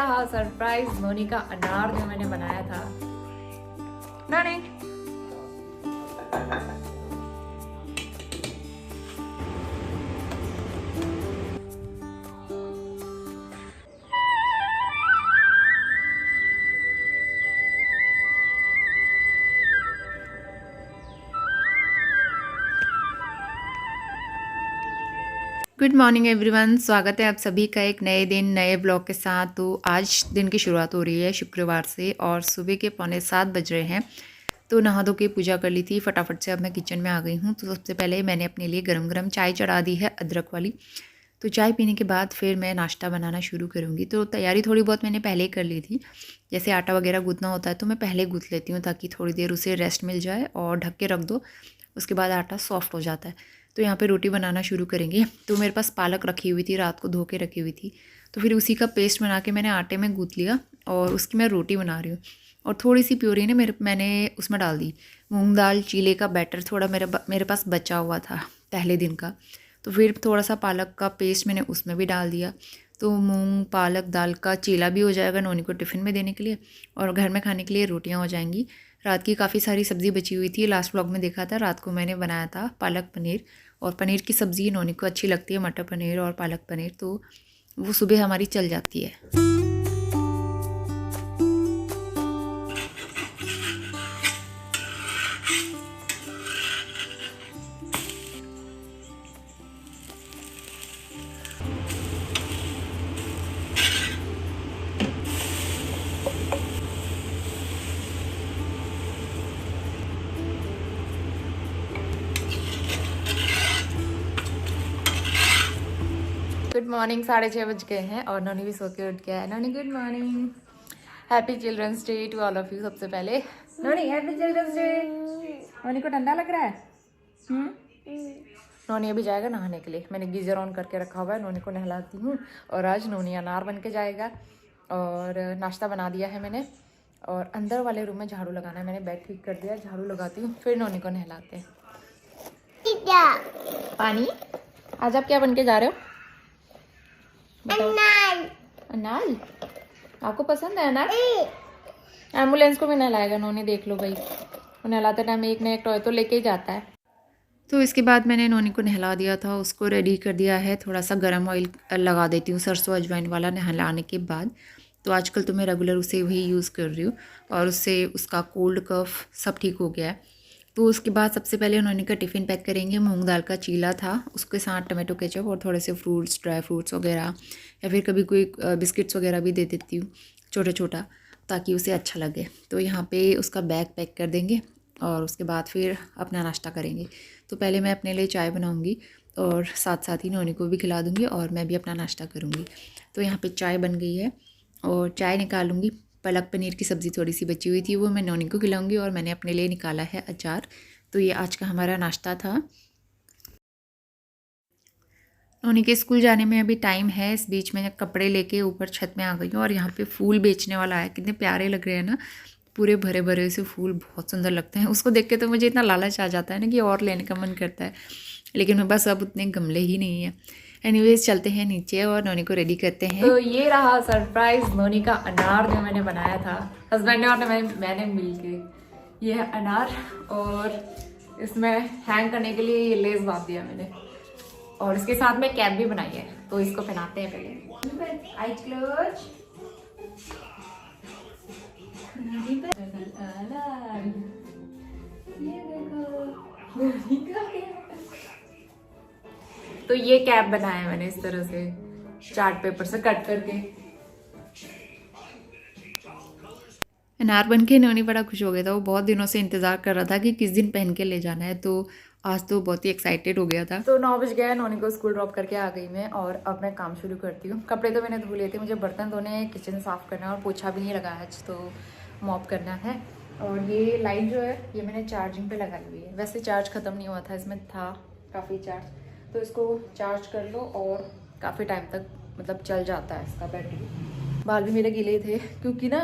रहा सरप्राइज नोनी का अनार जो मैंने बनाया था। नोनी गुड मॉर्निंग एवरीवन, स्वागत है आप सभी का एक नए दिन नए ब्लॉग के साथ। तो आज दिन की शुरुआत हो रही है शुक्रवार से और सुबह के 6:45 बज रहे हैं। तो नहा धो के पूजा कर ली थी फटाफट से। अब मैं किचन में आ गई हूँ। तो सबसे पहले मैंने अपने लिए गरम गरम चाय चढ़ा दी है, अदरक वाली। तो चाय पीने के बाद फिर मैं नाश्ता बनाना शुरू करूँगी। तो तैयारी थोड़ी बहुत मैंने पहले ही कर ली थी। जैसे आटा वगैरह गूँथना होता है तो मैं पहले गूँथ लेती हूँ ताकि थोड़ी देर उसे रेस्ट मिल जाए और ढक के रख दो, उसके बाद आटा सॉफ्ट हो जाता है। तो यहाँ पे रोटी बनाना शुरू करेंगे। तो मेरे पास पालक रखी हुई थी, रात को धो के रखी हुई थी। तो फिर उसी का पेस्ट बना के मैंने आटे में गूँथ लिया और उसकी मैं रोटी बना रही हूँ। और थोड़ी सी प्योरी ने मैंने उसमें डाल दी। मूंग दाल चीले का बैटर थोड़ा मेरे पास बचा हुआ था पहले दिन का। तो फिर थोड़ा सा पालक का पेस्ट मैंने उसमें भी डाल दिया। तो मूंग पालक दाल का चीला भी हो जाएगा नोनी को टिफ़िन में देने के लिए, और घर में खाने के लिए रोटियां हो जाएंगी। रात की काफ़ी सारी सब्ज़ी बची हुई थी, लास्ट व्लॉग में देखा था। रात को मैंने बनाया था पालक पनीर, और पनीर की सब्ज़ी नोनी को अच्छी लगती है, मटर पनीर और पालक पनीर। तो वो सुबह हमारी चल जाती है। गुड मॉर्निंग, 6:30 बज गए हैं और नोनी भी सो के उठ गया है। Noni good morning, happy children's day to all of you. सबसे पहले Noni happy children's day. Noni को ठंडा लग रहा है? नोनी अभी जाएगा नहाने के लिए। मैंने गीजर ऑन करके रखा हुआ है, नोनी को नहलाती हूँ। और आज नोनी अनार बन के जाएगा। और नाश्ता बना दिया है मैंने, और अंदर वाले रूम में झाड़ू लगाना है। मैंने बेड ठीक कर दिया, झाड़ू लगाती हूँ, फिर नोनी को नहलाते हैं। पानी आज आप क्या बन के जा रहे हो? अनार। अनार आपको पसंद है अनार? एम्बुलेंस को भी नहलाएगा नोनी, देख लो भाई। नहलाते टाइम एक ना एक टॉय तो लेके ही जाता है। तो इसके बाद मैंने नोनी को नहला दिया था, उसको रेडी कर दिया है। थोड़ा सा गर्म ऑयल लगा देती हूँ, सरसों अजवाइन वाला, नहलाने के बाद। तो आजकल तो मैं रेगुलर उसे वही यूज़ कर रही हूँ, और उससे उसका कोल्ड कफ सब ठीक हो गया है। तो उसके बाद सबसे पहले उन्होंने का टिफ़िन पैक करेंगे। मूंग दाल का चीला था, उसके साथ टमाटो केचप और थोड़े से फ्रूट्स, ड्राई फ्रूट्स वगैरह, या फिर कभी कोई बिस्किट्स वगैरह भी दे देती हूँ छोटा छोटा, ताकि उसे अच्छा लगे। तो यहाँ पे उसका बैग पैक कर देंगे और उसके बाद फिर अपना नाश्ता करेंगे। तो पहले मैं अपने लिए चाय बनाऊँगी और साथ साथ ही नोनी को भी खिला दूँगी, और मैं भी अपना नाश्ता करूँगी। तो यहाँ पर चाय बन गई है और चाय निकालूँगी। पालक पनीर की सब्ज़ी थोड़ी सी बची हुई थी, वो मैं नोनी को खिलाऊंगी, और मैंने अपने लिए निकाला है अचार। तो ये आज का हमारा नाश्ता था। नोनी के स्कूल जाने में अभी टाइम है। इस बीच में कपड़े लेके ऊपर छत में आ गई हूँ, और यहाँ पे फूल बेचने वाला है। कितने प्यारे लग रहे हैं ना, पूरे भरे भरे से फूल, बहुत सुंदर लगते हैं। उसको देख के तो मुझे इतना लालच आ जाता है ना कि और लेने का मन करता है, लेकिन मेरे पास अब उतने गमले ही नहीं है। एनीवेज चलते हैं नीचे और नोनी को रेडी करते हैं। तो ये रहा सरप्राइज नोनी का अनार जो मैंने बनाया था, हस्बैंड ने और मैंने मिलके। ये है अनार, और इसमें हैंग करने के लिए ये लेस बांध दिया मैंने, और इसके साथ में कैप भी बनाई है। तो इसको पहनाते हैं पहले। Eyes close. ये देखो तो ये कैप बनाया है मैंने इस तरह से चार्ट पेपर से कट करके। अनार बन के नोनी बड़ा खुश हो गया था। वो बहुत दिनों से इंतज़ार कर रहा था कि किस दिन पहन के ले जाना है। तो आज तो बहुत ही एक्साइटेड हो गया था। तो 9 बज गया, नोनी को स्कूल ड्रॉप करके आ गई मैं, और अब मैं काम शुरू करती हूँ। कपड़े तो मैंने धो लिए थे, मुझे बर्तन धोने हैं, किचन साफ़ करना है, और पोछा भी नहीं लगाया आज, तो मॉप करना है। और ये लाइट जो है ये मैंने चार्जिंग पे लगाई हुई है। वैसे चार्ज ख़त्म नहीं हुआ था, इसमें था काफ़ी चार्ज, तो इसको चार्ज कर लो और काफ़ी टाइम तक मतलब चल जाता है इसका बैटरी। बाल भी मेरे गीले थे, क्योंकि ना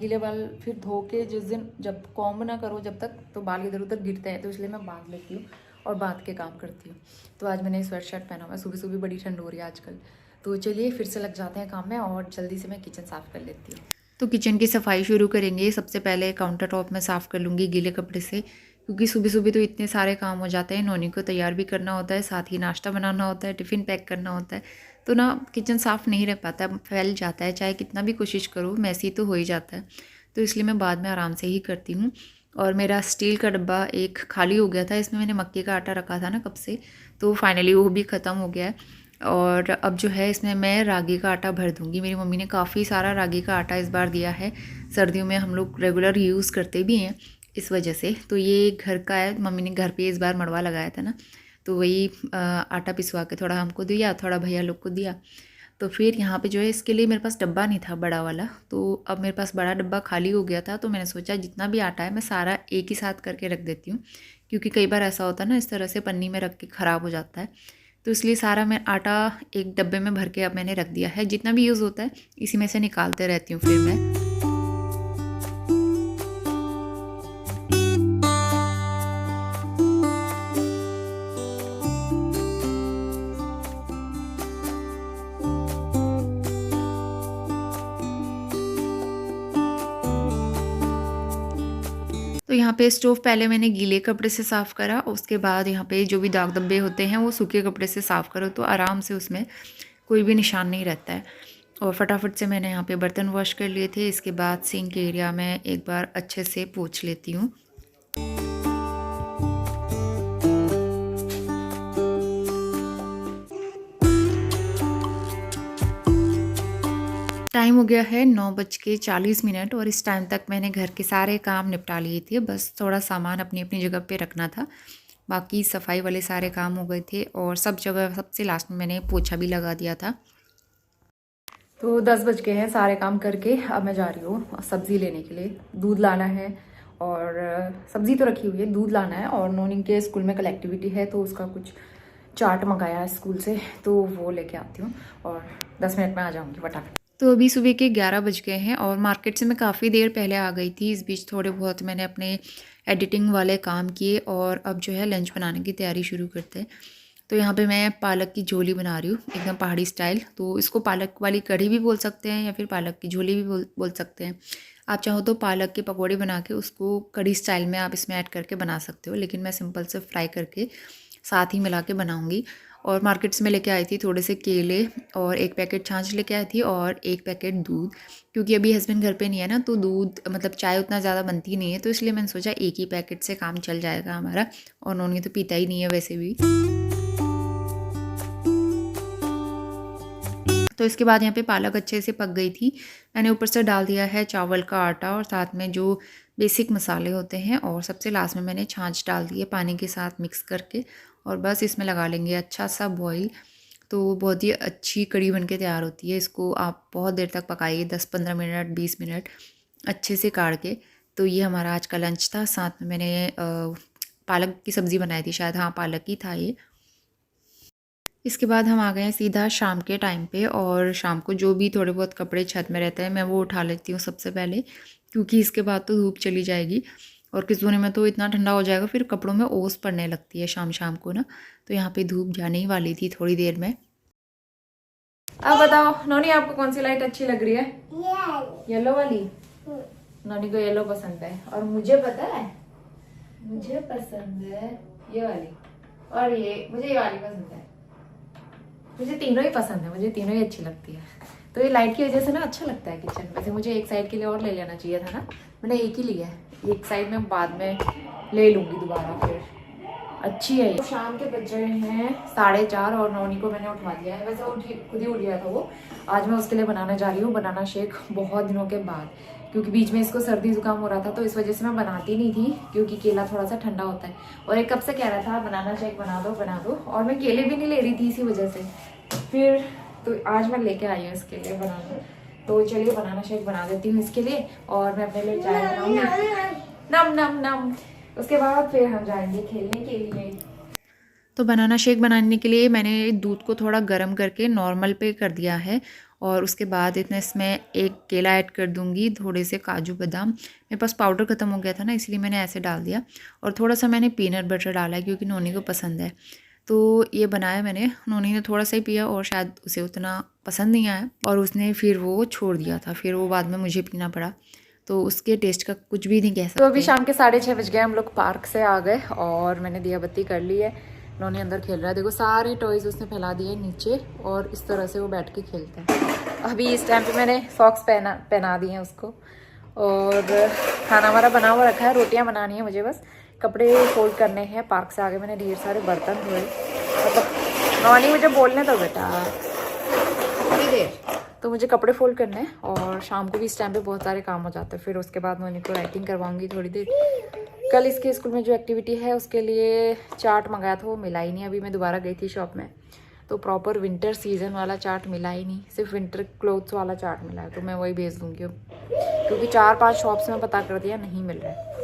गीले बाल फिर धो के जिस दिन जब कॉम्ब ना करो जब तक, तो बाल इधर उधर गिरते हैं, तो इसलिए मैं बांध लेती हूँ और बांध के काम करती हूँ। तो आज मैंने स्वेट शर्ट पहना हुआ है, सुबह सुबह बड़ी ठंड हो रही है आजकल, तो चलिए फिर से लग जाते हैं काम में और जल्दी से मैं किचन साफ़ कर लेती हूँ। तो किचन की सफाई शुरू करेंगे। सबसे पहले काउंटर टॉप में साफ़ कर लूँगी गीले कपड़े से, क्योंकि सुबह सुबह तो इतने सारे काम हो जाते हैं। नोनी को तैयार भी करना होता है, साथ ही नाश्ता बनाना होता है, टिफ़िन पैक करना होता है, तो ना किचन साफ़ नहीं रह पाता, फैल जाता है। चाहे कितना भी कोशिश करो मैसी तो हो ही जाता है। तो इसलिए मैं बाद में आराम से ही करती हूँ। और मेरा स्टील का डब्बा एक खाली हो गया था, इसमें मैंने मक्के का आटा रखा था ना कब से, तो फाइनली वो भी ख़त्म हो गया है। और अब जो है इसमें मैं रागी का आटा भर दूँगी। मेरी मम्मी ने काफ़ी सारा रागी का आटा इस बार दिया है। सर्दियों में हम लोग रेगुलर यूज़ करते भी हैं इस वजह से। तो ये घर का है, मम्मी ने घर पे इस बार मड़वा लगाया था ना, तो वही आटा पिसवा के थोड़ा हमको दिया, थोड़ा भैया लोग को दिया। तो फिर यहाँ पे जो है इसके लिए मेरे पास डब्बा नहीं था बड़ा वाला, तो अब मेरे पास बड़ा डब्बा खाली हो गया था। तो मैंने सोचा जितना भी आटा है मैं सारा एक ही साथ करके रख देती हूँ, क्योंकि कई बार ऐसा होता है ना इस तरह से पन्नी में रख के ख़राब हो जाता है। तो इसलिए सारा मैं आटा एक डब्बे में भर के अब मैंने रख दिया है। जितना भी यूज़ होता है इसी में से निकालते रहती हूँ फिर मैं। तो यहाँ पे स्टोव पहले मैंने गीले कपड़े से साफ़ करा, उसके बाद यहाँ पे जो भी दाग धब्बे होते हैं वो सूखे कपड़े से साफ़ करो, तो आराम से उसमें कोई भी निशान नहीं रहता है। और फटाफट से मैंने यहाँ पे बर्तन वॉश कर लिए थे। इसके बाद सिंक एरिया में एक बार अच्छे से पोंछ लेती हूँ। टाइम हो गया है 9:40 और इस टाइम तक मैंने घर के सारे काम निपटा लिए थे। बस थोड़ा सामान अपनी अपनी जगह पे रखना था, बाकी सफाई वाले सारे काम हो गए थे और सब जगह सबसे लास्ट में मैंने पोछा भी लगा दिया था। तो 10 बज गए हैं सारे काम करके। अब मैं जा रही हूँ सब्ज़ी लेने के लिए, दूध लाना है और सब्ज़ी तो रखी हुई है, दूध लाना है। और नोनी के स्कूल में कल एक्टिविटी है तो उसका कुछ चाट मंगाया है स्कूल से, तो वो लेके आती हूँ और 10 मिनट में आ जाऊँगी फटाफट। तो अभी सुबह के 11 बज गए हैं और मार्केट से मैं काफ़ी देर पहले आ गई थी। इस बीच थोड़े बहुत मैंने अपने एडिटिंग वाले काम किए और अब जो है लंच बनाने की तैयारी शुरू करते हैं। तो यहाँ पे मैं पालक की झोली बना रही हूँ, एकदम पहाड़ी स्टाइल। तो इसको पालक वाली कढ़ी भी बोल सकते हैं या फिर पालक की झोली भी बोल सकते हैं। आप चाहो तो पालक के पकौड़े बना के उसको कढ़ी स्टाइल में आप इसमें ऐड करके बना सकते हो, लेकिन मैं सिंपल से फ्राई करके साथ ही मिला के बनाऊँगी। और मार्केट से मैं लेके आई थी थोड़े से केले और एक पैकेट छाछ लेके आई थी और एक पैकेट दूध, क्योंकि अभी हस्बैंड घर पे नहीं है ना, तो दूध मतलब चाय उतना ज़्यादा बनती नहीं है, तो इसलिए मैंने सोचा एक ही पैकेट से काम चल जाएगा हमारा। और नॉनी तो पीता ही नहीं है वैसे भी। तो इसके बाद यहाँ पे पालक अच्छे से पक गई थी। मैंने ऊपर से डाल दिया है चावल का आटा और साथ में जो बेसिक मसाले होते हैं, और सबसे लास्ट में मैंने छाछ डाल दी है पानी के साथ मिक्स करके, और बस इसमें लगा लेंगे अच्छा सा बॉईल। तो बहुत ही अच्छी कढ़ी बन के तैयार होती है। इसको आप बहुत देर तक पकाइए, 10-15 मिनट 20 मिनट अच्छे से काढ़ के। तो ये हमारा आज का लंच था। साथ में मैंने पालक की सब्ज़ी बनाई थी, शायद हाँ पालक ही था ये। इसके बाद हम आ गए हैं सीधा शाम के टाइम पे, और शाम को जो भी थोड़े बहुत कपड़े छत में रहते हैं मैं वो उठा लेती हूँ सबसे पहले, क्योंकि इसके बाद तो धूप चली जाएगी और किस धोने में तो इतना ठंडा हो जाएगा, फिर कपड़ों में ओस पड़ने लगती है शाम शाम को ना। तो यहाँ पे धूप जाने ही वाली थी थोड़ी देर में। अब बताओ नोनी, आपको कौन सी लाइट अच्छी लग रही है? येलो वाली। नोनी को येलो पसंद है और मुझे पता है, मुझे पसंद है ये वाली, और ये मुझे ये वाली पसंद है। मुझे तीनों ही पसंद है, मुझे तीनों ही अच्छी लगती है। तो ये लाइट की वजह से ना अच्छा लगता है किचन। वैसे मुझे एक साइड के लिए और ले लेना चाहिए था ना, मैंने एक ही लिया है, एक साइड में बाद में ले लूँगी दोबारा फिर। अच्छी है ये। तो शाम के बज रहे हैं 4:30 और नौनी को मैंने उठवा दिया है। वैसे वो खुद ही उठ गया था वो। आज मैं उसके लिए बनाने जा रही हूँ बनाना शेक, बहुत दिनों के बाद, क्योंकि बीच में इसको सर्दी जुकाम हो रहा था, तो इस वजह से मैं बनाती नहीं थी, क्योंकि केला थोड़ा सा ठंडा होता है। और एक कब से कह रहा था बनाना शेक बना दो बना दो, और मैं केले भी नहीं ले रही थी इसी वजह से। फिर तो आज मैं लेके आई हूँ इसके लिए बनाना। तो चलिए बनाना शेक बना देती हूँ इसके लिए, और मैं अपने लिए चाय बनाऊंगी। नम नम नम। उसके बाद फिर हम जाएंगे खेलने के लिए। तो बनाना शेक बनाने के लिए मैंने दूध को थोड़ा गर्म करके नॉर्मल पे कर दिया है, और उसके बाद इसमें एक केला ऐड कर दूंगी, थोड़े से काजू बादाम। मेरे पास पाउडर ख़त्म हो गया था ना, इसलिए मैंने ऐसे डाल दिया। और थोड़ा सा मैंने पीनट बटर डाला है, क्योंकि नोनी को पसंद है। तो ये बनाया मैंने, नोनी ने थोड़ा सा ही पिया और शायद उसे उतना पसंद नहीं आया और उसने फिर वो छोड़ दिया था, फिर वो बाद में मुझे पीना पड़ा। तो उसके टेस्ट का कुछ भी नहीं कह सकते। तो अभी शाम के 6:30 बज गए, हम लोग पार्क से आ गए और मैंने दिया बत्ती कर ली है। नोनी अंदर खेल रहा है, देखो सारे टॉयज़ उसने फैला दिए नीचे और इस तरह से वो बैठ के खेलता है। अभी इस टाइम पे मैंने सॉक्स पहना दिए हैं उसको और खाना हमारा बना हुआ रखा है, रोटियां बनानी है मुझे, बस कपड़े फोल्ड करने हैं। पार्क से आगे मैंने ढेर सारे बर्तन धोए, मतलब नॉनी मुझे बोलने दो बेटा, थोड़ी देर तो मुझे कपड़े फोल्ड करने हैं और शाम को भी इस टाइम पे बहुत सारे काम हो जाते हैं। फिर उसके बाद नॉनी को राइटिंग करवाऊंगी थोड़ी देर। कल इसके स्कूल में जो एक्टिविटी है उसके लिए चार्ट मंगाया था, वो मिला ही नहीं। अभी मैं दोबारा गई थी शॉप में तो प्रॉपर विंटर सीजन वाला चार्ट मिला ही नहीं, सिर्फ विंटर क्लोथ्स वाला चार्ट मिला है, तो मैं वही भेज दूँगी अब, क्योंकि 4-5 शॉप्स में पता कर दिया नहीं मिल रहा है,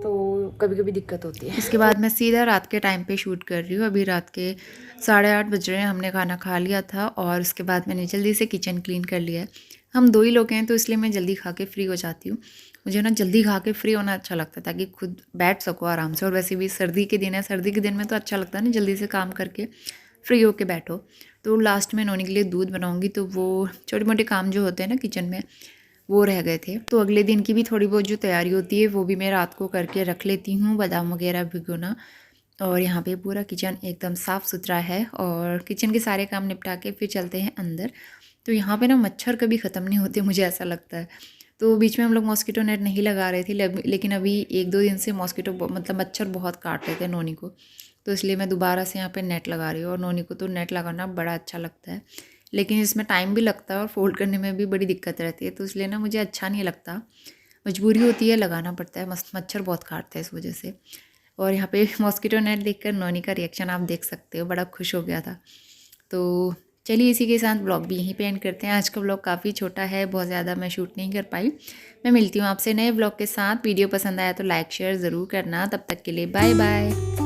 तो कभी कभी दिक्कत होती है। इसके बाद मैं सीधा रात के टाइम पे शूट कर रही हूँ। अभी रात के 8:30 बज रहे हैं, हमने खाना खा लिया था और उसके बाद मैंने जल्दी से किचन क्लीन कर लिया है। हम 2 ही लोग हैं तो इसलिए मैं जल्दी खा के फ्री हो जाती हूँ। मुझे ना जल्दी खा के फ्री होना अच्छा लगता है ताकि खुद बैठ सको आराम से, और वैसे भी सर्दी के दिन है, सर्दी के दिन में तो अच्छा लगता है ना जल्दी से काम करके फ्री होके बैठो। तो लास्ट में नोनी के लिए दूध बनाऊँगी, तो वो छोटे मोटे काम जो होते हैं ना किचन में वो रह गए थे, तो अगले दिन की भी थोड़ी बहुत जो तैयारी होती है वो भी मैं रात को करके रख लेती हूँ, बादाम वगैरह भिगोना। और यहाँ पे पूरा किचन एकदम साफ़ सुथरा है और किचन के सारे काम निपटा के फिर चलते हैं अंदर। तो यहाँ पे ना मच्छर कभी ख़त्म नहीं होते, मुझे ऐसा लगता है। तो बीच में हम लोग मॉस्किटो नेट नहीं लगा रहे थे, लेकिन अभी 1-2 दिन से मॉस्किटो मतलब मच्छर बहुत काट रहे थे नोनी को, तो इसलिए मैं दोबारा से यहाँ पे नेट लगा रही हूँ। और नोनी को तो नेट लगाना बड़ा अच्छा लगता है, लेकिन इसमें टाइम भी लगता है और फोल्ड करने में भी बड़ी दिक्कत रहती है, तो इसलिए ना मुझे अच्छा नहीं लगता, मजबूरी होती है, लगाना पड़ता है। मच्छर बहुत काटते हैं इस वजह से। और यहाँ पे मॉस्किटो नेट देखकर नोनी का रिएक्शन आप देख सकते हो, बड़ा खुश हो गया था। तो चलिए इसी के साथ ब्लॉग भी यहीं पे एंड करते हैं। आज का ब्लॉग काफ़ी छोटा है, बहुत ज़्यादा मैं शूट नहीं कर पाई। मैं मिलती हूँ आपसे नए ब्लॉग के साथ। वीडियो पसंद आया तो लाइक शेयर ज़रूर करना। तब तक के लिए बाय बाय।